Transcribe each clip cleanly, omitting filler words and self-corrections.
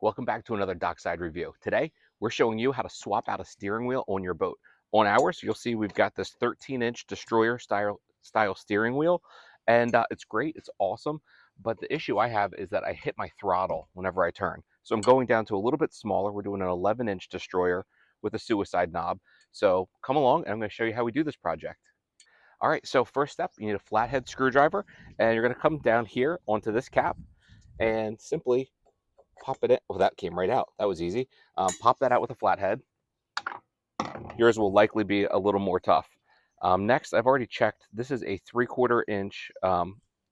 Welcome back to another dockside review. Today, we're showing you how to swap out a steering wheel on your boat. On ours, you'll see we've got this 13-inch destroyer style steering wheel, and it's great, it's awesome, but the issue I have is that I hit my throttle whenever I turn. So I'm going down to a little bit smaller. We're doing an 11-inch destroyer with a suicide knob. So come along, and I'm going to show you how we do this project. All right, so first step, you need a flathead screwdriver, and you're going to come down here onto this cap and simply pop it in. Oh, that came right out. That was easy. Pop that out with a flathead. Yours will likely be a little more tough. Next, I've already checked. This is a 3/4 inch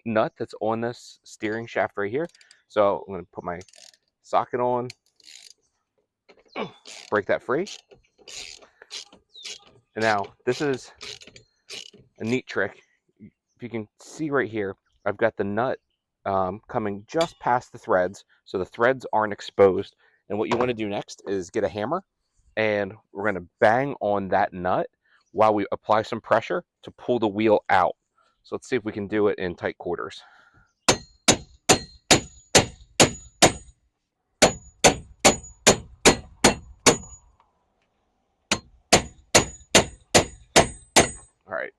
nut that's on this steering shaft right here. So I'm going to put my socket on, break that free. And now this is a neat trick. If you can see right here, I've got the nut coming just past the threads, so the threads aren't exposed. And what you want to do next is get a hammer, and we're going to bang on that nut while we apply some pressure to pull the wheel out. So let's see if we can do it in tight quarters. All right.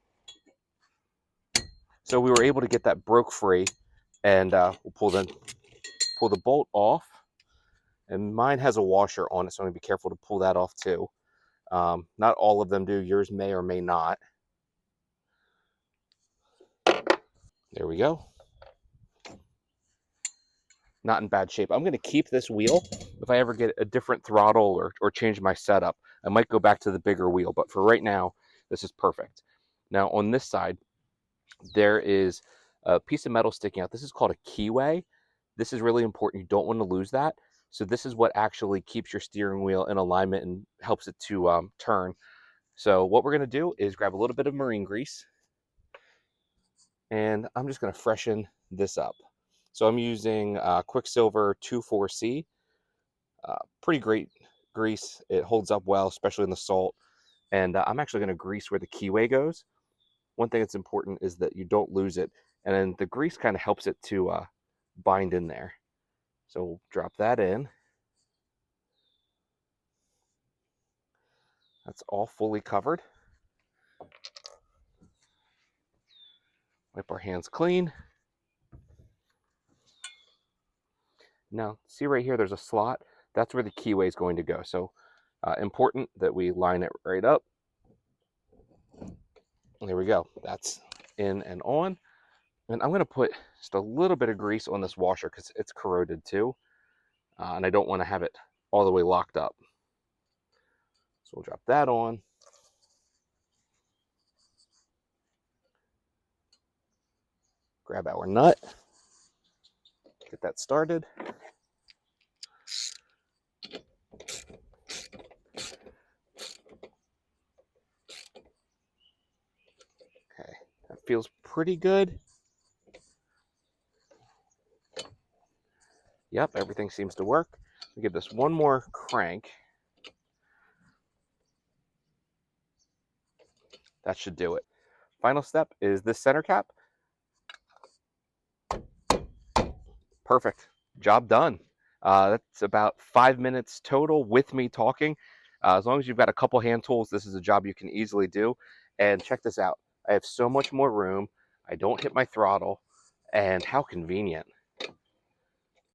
So we were able to get that broke free, and we'll pull the bolt off. And mine has a washer on it, so I'm going to be careful to pull that off too. Not all of them do. Yours may or may not. There we go. Not in bad shape. I'm going to keep this wheel. If I ever get a different throttle or change my setup, I might go back to the bigger wheel. But for right now, this is perfect. Now on this side, there is a piece of metal sticking out. This is called a keyway. This is really important. You don't want to lose that. So this is what actually keeps your steering wheel in alignment and helps it to turn. So what we're going to do is grab a little bit of marine grease, and I'm just going to freshen this up. So I'm using Quicksilver 24C. Pretty great grease. It holds up well, especially in the salt. And I'm actually going to grease where the keyway goes. One thing that's important is that you don't lose it. And then the grease kind of helps it to bind in there. So we'll drop that in. That's all fully covered. Wipe our hands clean. Now, see right here, there's a slot. That's where the keyway is going to go. So important that we line it right up. There we go. That's in and on. And I'm going to put just a little bit of grease on this washer because it's corroded too. And I don't want to have it all the way locked up. So we'll drop that on. Grab our nut. Get that started. Okay, that feels pretty good. Yep, everything seems to work. We'll give this one more crank. That should do it. Final step is this center cap. Perfect. Job done. That's about 5 minutes total with me talking. As long as you've got a couple hand tools, this is a job you can easily do. And check this out. I have so much more room. I don't hit my throttle. And how convenient.